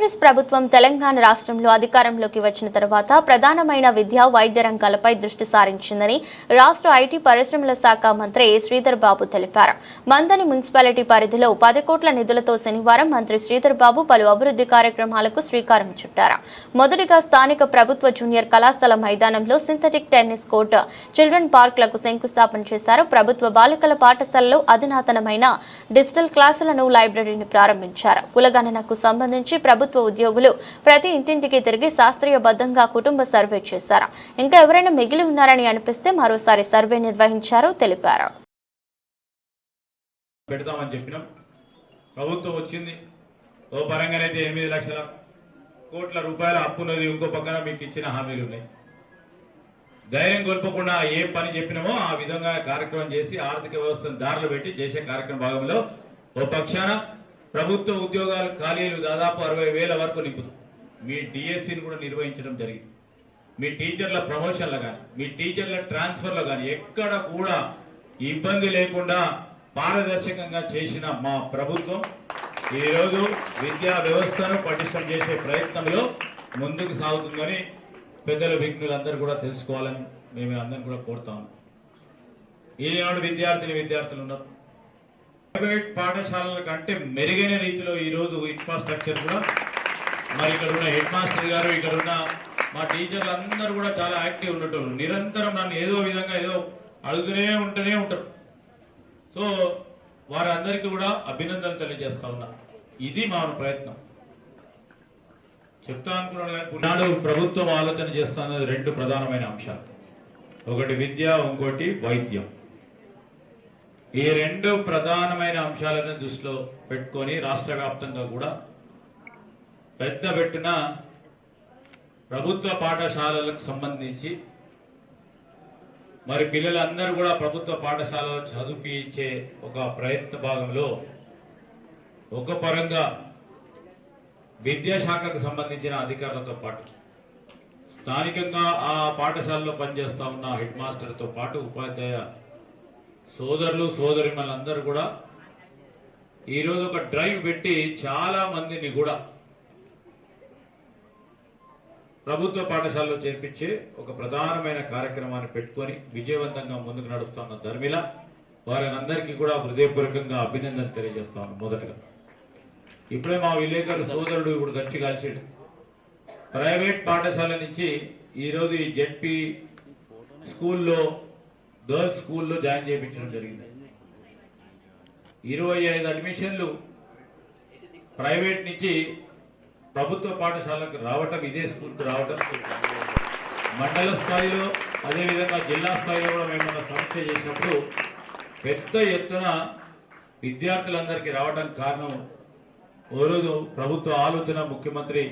కాంగ్రెస్ ప్రభుత్వం తెలంగాణ రాష్ట్రంలో అధికారంలోకి వచ్చిన తర్వాత ప్రధానమైన విద్యా వైద్య రంగాలపై దృష్టి సారించిందని రాష్ట్ర ఐటీ పరిశ్రమల శాఖ మంత్రి శ్రీధర్ బాబు తెలిపారు. మంథని మున్సిపాలిటీ పరిధిలో 10 కోట్ల నిధులతో శనివారం మంత్రి శ్రీధర్ బాబు పలు అభివృద్ధి కార్యక్రమాలకు శ్రీకారం చుట్టారు. మొదటిగా స్థానిక ప్రభుత్వ జూనియర్ కళాశాల మైదానంలో సింథటిక్ టెన్నిస్ కోర్టు, చిల్డ్రన్ పార్కులకు శంకుస్థాపన చేశారు. ప్రభుత్వ బాలికల పాఠశాలలో అధునాతనమైన డిజిటల్ క్లాసులను, లైబ్రరీని ప్రారంభించారు. కులగణనకు సంబంధించి ప్రభుత్వ ఉద్యోగులు ప్రతి ఇంటింటికి తిరిగి శాస్త్రీయబద్ధంగా కుటుంబ సర్వే చేశారు. ఇంకా ఎవరైనా మిగిలి ఉన్నారని అనిపిస్తే మరోసారి సర్వే నిర్వహించారు తెలిపారు. ప్రభుత్వం వచ్చింది ఓ పరంగానైతే 8 లక్షల కోట్ల రూపాయల అప్పున్నది, ఇంకో పక్కన మీకు ఇచ్చిన హామీలు ఉన్నాయి. ధైర్యం కోల్పోకుండా ఏ పని చెప్పినామో ఆ విధంగా కార్యక్రమం చేసి ఆర్థిక వ్యవస్థను దారిలో పెట్టి చేసే కార్యక్రమం భాగంలో ఓ పక్షాన ప్రభుత్వ ఉద్యోగాలు ఖాళీలు దాదాపు 60,000 వరకు నింపుతూ మీ డిఎస్సిని కూడా నిర్వహించడం జరిగింది. మీ టీచర్ల ప్రమోషన్లు కానీ, మీ టీచర్ల ట్రాన్స్ఫర్లు కానీ ఎక్కడ కూడా ఇబ్బంది లేకుండా పారదర్శకంగా చేసిన మా ప్రభుత్వం ఈరోజు విద్యా వ్యవస్థను పటిష్టం చేసే ప్రయత్నంలో ముందుకు సాగుతుందని పెద్దల విజ్ఞులందరూ కూడా తెలుసుకోవాలని మేము అందరం కూడా కోరుతాము. ఈనాడు విద్యార్థులు ఉన్నారు. ప్రైవేట్ పాఠశాలల కంటే మెరుగైన రీతిలో ఈరోజు ఇన్ఫ్రాస్ట్రక్చర్ కూడా, మరి ఇక్కడ ఉన్న హెడ్ మాస్టర్ గారు, ఇక్కడ ఉన్న మా టీచర్లు అందరూ కూడా చాలా యాక్టివ్ ఉండేటోళ్ళు. నిరంతరం నన్ను ఏదో విధంగా ఏదో అడుగుతూనే ఉంటారు. సో వారందరికీ కూడా అభినందనలు తెలియజేస్తా ఉన్నా. ఇది మా ప్రయత్నం. చెప్తా అనుకున్నాడు ప్రభుత్వం ఆలోచన చేస్తున్నది 2 ప్రధానమైన అంశాలు. ఒకటి విద్య, ఇంకోటి వైద్యం. ఈ 2 ప్రధానమైన అంశాలను దృష్టిలో పెట్టుకొని రాష్ట్ర వ్యాప్తంగా కూడా పెద్ద పెట్టిన ప్రభుత్వ పాఠశాలలకు సంబంధించి మరి పిల్లలందరూ కూడా ప్రభుత్వ పాఠశాలలో చదివించే ఒక ప్రయత్న భాగంలో ఒక పరంగా విద్యాశాఖకు సంబంధించిన అధికారులతో పాటు స్థానికంగా ఆ పాఠశాలలో పనిచేస్తా ఉన్న హెడ్ మాస్టర్తో పాటు ఉపాధ్యాయ సోదరులు సోదరిమలందరూ కూడా ఈరోజు ఒక డ్రైవ్ పెట్టి చాలా మందిని కూడా ప్రభుత్వ పాఠశాలలో చేర్పించే ఒక ప్రధానమైన కార్యక్రమాన్ని పెట్టుకొని విజయవంతంగా ముందుకు నడుస్తున్న ధర్మిల వారందరికీ కూడా హృదయపూర్వకంగా అభినందన తెలియజేస్తాను. మొదటగా ఇప్పుడే మా విలేకరు సోదరుడు ఇప్పుడు గట్టి కాల్చాడు. ప్రైవేట్ పాఠశాల నుంచి ఈరోజు ఈ జెడ్పీ స్కూల్లో, గర్ల్స్ స్కూల్లో జాయిన్ చేయించడం జరిగింది. 25 అడ్మిషన్లు ప్రైవేట్ నుంచి ప్రభుత్వ పాఠశాలకు రావటం, ఇదే స్కూల్కి రావటం, మండల స్థాయిలో అదేవిధంగా జిల్లా స్థాయిలో కూడా మేము సమీక్ష చేసినప్పుడు పెద్ద ఎత్తున విద్యార్థులందరికీ రావడం కారణం ఓ రోజు ప్రభుత్వ ఆలోచన, ముఖ్యమంత్రి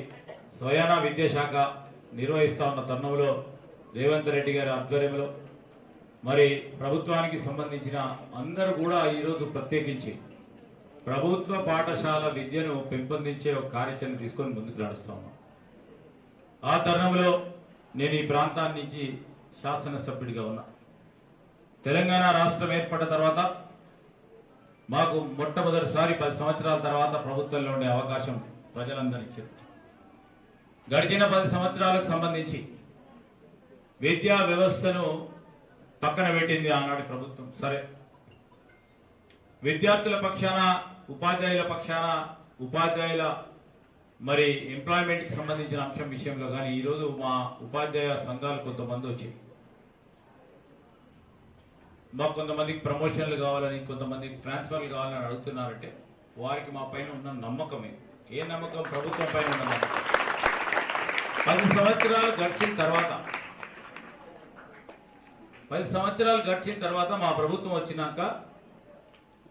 స్వయానా విద్యాశాఖ నిర్వహిస్తా ఉన్న తరుణంలో రేవంత్ రెడ్డి గారి ఆధ్వర్యంలో మరి ప్రభుత్వానికి సంబంధించిన అందరూ కూడా ఈరోజు ప్రత్యేకించి ప్రభుత్వ పాఠశాల విద్యను పెంపొందించే ఒక కార్యాచరణ తీసుకొని ముందుకు నడుస్తాము. ఆ తరుణంలో నేను ఈ ప్రాంతాన్ని నుంచి శాసనసభ్యుడిగా ఉన్నా. తెలంగాణ రాష్ట్రం ఏర్పడిన తర్వాత మాకు మొట్టమొదటిసారి 10 సంవత్సరాల తర్వాత ప్రభుత్వంలో ఉండే అవకాశం ప్రజలందరూ ఇచ్చారు. గడిచిన 10 సంవత్సరాలకు సంబంధించి విద్యా వ్యవస్థను పక్కన పెట్టింది ఆనాటి ప్రభుత్వం. సరే, విద్యార్థుల పక్షాన, ఉపాధ్యాయుల పక్షాన, ఉపాధ్యాయుల మరి ఎంప్లాయ్మెంట్కి సంబంధించిన అంశం విషయంలో కానీ ఈరోజు మా ఉపాధ్యాయ సంఘాలు కొంతమంది వచ్చి మాకు కొంతమందికి ప్రమోషన్లు కావాలని, కొంతమందికి ట్రాన్స్ఫర్లు కావాలని అడుగుతున్నారంటే వారికి మా పైన ఉన్న నమ్మకమే. ఏ నమ్మకం? ప్రభుత్వం పైన ఉన్న నమ్మకం. 10 సంవత్సరాలు గడిచిన తర్వాత మా ప్రభుత్వం వచ్చినాక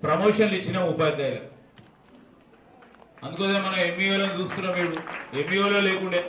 ప్రమోషన్లు ఇచ్చిన ఉపాధ్యాయులు. అందుకోసం మనం ఎంఈఓలను చూస్తున్నాం. ఎంఈఓలో లేకుండే